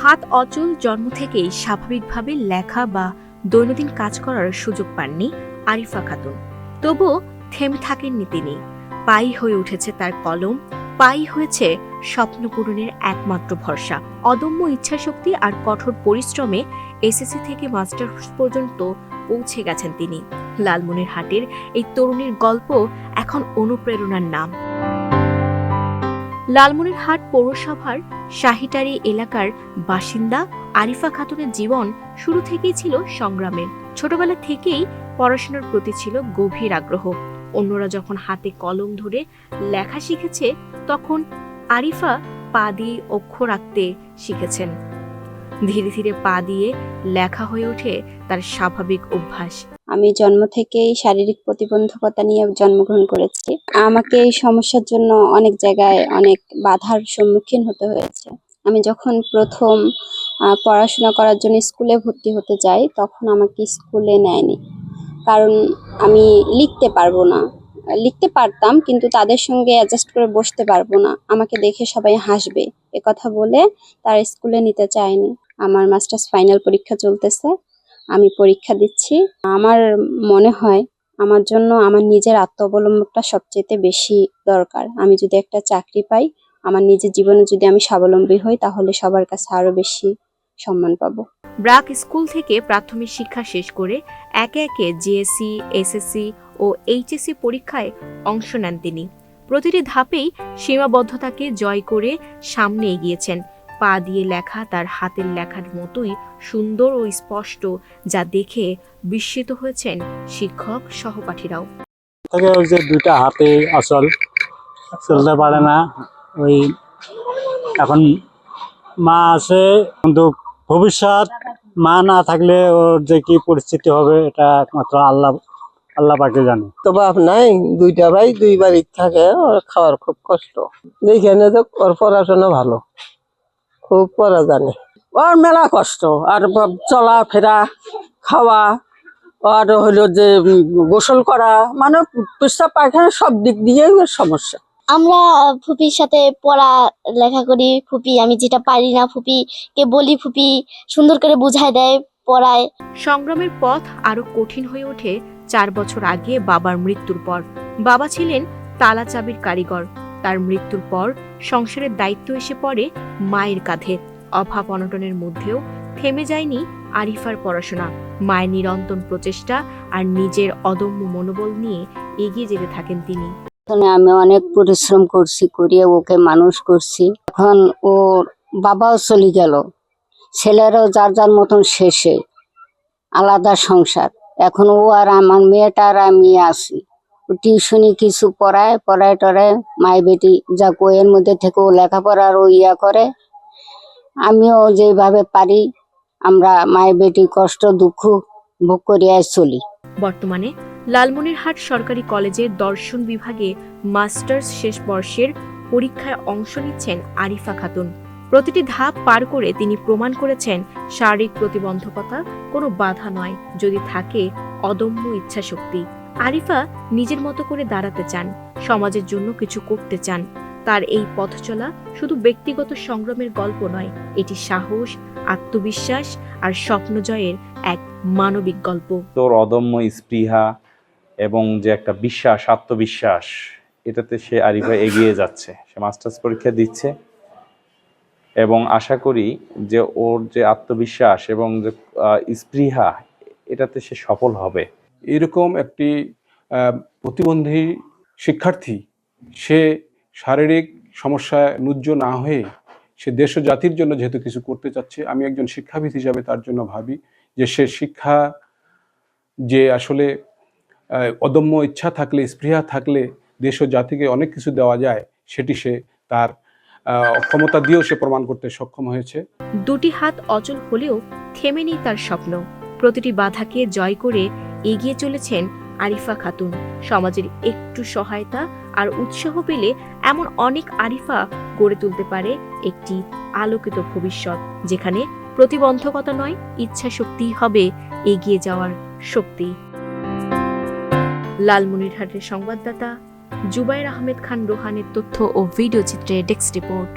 হাত অচল, জন্ম থেকেই স্বাভাবিকভাবে লেখা বা দৈনন্দিন কাজ করার সুযোগ পাননি আরিফা খাতুন। তবুও থেমে থাকেননি তিনি। পাই হয়ে উঠেছে তার কলম, পাই হয়েছে স্বপ্ন পূরণের একমাত্র ভরসা। অদম্য ইচ্ছাশক্তি আর কঠোর পরিশ্রমে এসএসসি থেকে মাস্টার্স পর্যন্ত পৌঁছে গেছেন তিনি। লালমনিরহাটের এই তরুণীর গল্প এখন অনুপ্রেরণার নাম। লালমনিরহাট পৌরসভার শাহিটারি এলাকার বাসিন্দা আরিফা খাতুনের জীবন শুরু থেকেই ছিল সংগ্রামের। ছোটবেলা থেকেই পড়াশোনার প্রতি ছিল গভীর আগ্রহ। অন্যরা যখন হাতে কলম ধরে লেখা শিখেছে, তখন আরিফা পা দিয়ে অক্ষর আঁকতে শিখেছেন। ধীরে ধীরে পা দিয়ে লেখা হয়ে ওঠে তার স্বাভাবিক অভ্যাস। আমি জন্ম থেকেই শারীরিক প্রতিবন্ধকতা নিয়ে জন্মগ্রহণ করেছি। আমাকে এই সমস্যার জন্য অনেক জায়গায় অনেক বাধার সম্মুখীন হতে হয়েছে। আমি যখন প্রথম পড়াশোনা করার জন্য স্কুলে ভর্তি হতে যাই, তখন আমাকে স্কুলে নেয়নি, কারণ আমি লিখতে পারবো না। লিখতে পারতাম, কিন্তু তাদের সঙ্গে অ্যাডজাস্ট করে বসতে পারবো না, আমাকে দেখে সবাই হাসবে, কথা বলে তার স্কুলে নিতে চায়নি। আমার মাস্টার্স ফাইনাল পরীক্ষা চলতেছে, আমি পরীক্ষা দিচ্ছি। আমার মনে হয় আমার জন্য আমার নিজের আত্মঅবলম্বনটা সবচেয়ে বেশি দরকার। আমি যদি একটা চাকরি পাই, আমার নিজের জীবনে যদি আমি স্বাবলম্বী হই, তাহলে সবার কাছে আরো বেশি সম্মান পাবো। ব্রাক স্কুল থেকে প্রাথমিক শিক্ষা শেষ করে একে একে জিএসসি, এসএসসি ও এইচএসসি পরীক্ষায় অংশ নেন তিনি। প্রতিটি ধাপেই সীমাবদ্ধতাকে জয় করে সামনে এগিয়েছেন। পা দিয়ে লেখা তার হাতের লেখার মতোই সুন্দর ও স্পষ্ট, যা দেখে বিস্মিত হয়েছেন শিক্ষক সহপাঠীরাও। ওই যে দুইটা হাতে অচল, চলতে পারে না। ওই এখন মা আছে, কিন্তু ভবিষ্যৎ মা না থাকলে ওর যে কি পরিস্থিতি হবে, এটা একমাত্র আল্লাহ পাকে জানে। তো বাপ নাই, দুইটা ভাই দুই বাড়ি থাকে, ওর খাওয়ার খুব কষ্ট। যেখানে তো ওর পড়াশোনা ভালো, খুব পড়া জানে। ওর মেলা কষ্ট, আর চলাফেরা, খাওয়া, আর হলো যে গোসল করা, মানে পেশাব পায়খানা সব দিক দিয়ে সমস্যা। আমরা ফুপির সাথে পড়া লেখা করি। ফুপি আমি যেটা পারি না, ফুপিকে বলি, ফুপি সুন্দর করে বুঝায় দেয়, পড়ায়। সংগ্রামের পথ আরো কঠিন হয়ে ওঠে 4 বছর আগে বাবার মৃত্যুর পর। বাবা ছিলেন তালা চাবির কারিগর। তার মৃত্যুর পর সংসারের দায়িত্ব এসে পড়ে মায়ের কাঁধে। অভাব অনটনের মধ্যেও থেমে যায়নি আরিফার পড়াশোনা। মায়ের নিরন্তর প্রচেষ্টা আর নিজের অদম্য মনোবল নিয়ে এগিয়ে যেতে থাকেন তিনি। আমি অনেক পরিশ্রম করছি, করিয়ে ওকে মানুষ করছি। এখন ওর বাবাও চলে গেল, ছেলেরাও যার যার মতন শেষে, আলাদা সংসার। এখন ও আর আমার মেয়েটা আর আমি আছি। টিউশনি কিছু পড়ায় টড়ায়, মাই বেটি যা এর মধ্যে থেকে ও লেখাপড়ার ও ইয়া করে। আমিও যেভাবে পারি, আমরা মায়ের বেটি কষ্ট দুঃখ ভোগ করিয়া চলি। বর্তমানে লালমনিরহাট সরকারি কলেজের দর্শন বিভাগে মাস্টার্স শেষ বর্ষের পরীক্ষায় অংশ নিচ্ছেন আরিফা খাতুন। প্রতিটি ধাপ পার করে তিনি প্রমাণ করেছেন শারীরিক প্রতিবন্ধকতা কোনো বাধা নয়, যদি থাকে অদম্য ইচ্ছাশক্তি। আরিফা নিজের মতো করে দাঁড়াতে চান, সমাজের জন্য কিছু করতে চান। তার এই পথ চলা শুধু ব্যক্তিগত সংগ্রামের গল্প নয়, এটি সাহস, আত্মবিশ্বাস আর স্বপ্ন জয়ের এক মানবিক গল্প। তোর অদম্য স্পৃহা এবং যে একটা বিশ্বাস, আত্মবিশ্বাস, এটাতে সে আরিফা এগিয়ে যাচ্ছে। সে মাস্টার্স পরীক্ষা দিচ্ছে এবং আশা করি যে ওর যে আত্মবিশ্বাস এবং যে স্পৃহা, এটাতে সে সফল হবে। এরকম একটি প্রতিবন্ধী শিক্ষার্থী, সে শারীরিক সমস্যায় ন্যূজ্য না হয়ে সে দেশ ও জাতির জন্য যেহেতু কিছু করতে চাচ্ছে, আমি একজন শিক্ষাবিদ হিসাবে তার জন্য ভাবি যে সে শিক্ষা, যে আসলে অদম্য ইচ্ছা থাকলে, স্পৃহা থাকলে দেশ ও জাতিকে অনেক কিছু দেওয়া যায়, সেটি সে তার ক্ষমতা দিয়েও সে প্রমাণ করতে সক্ষম হয়েছে। দুটি হাত অচল হলেও থেমে নেই তার স্বপ্ন। প্রতিটি বাধাকে জয় করে এগিয়ে চলেছেন আরিফা খাতুন। সমাজের একটু সহায়তা আর উৎসাহ পেলে এমন অনেক আরিফা গড়ে তুলতে পারে একটি আলোকিত ভবিষ্যৎ, যেখানে প্রতিবন্ধকতা নয়, ইচ্ছা শক্তিই হবে এগিয়ে যাওয়ার শক্তি। লালমনিরহাটের সংবাদদাতা জুবায়ের আহমেদ খান রোহানের তথ্য ও ভিডিও চিত্রে ডেস্ক রিপোর্ট।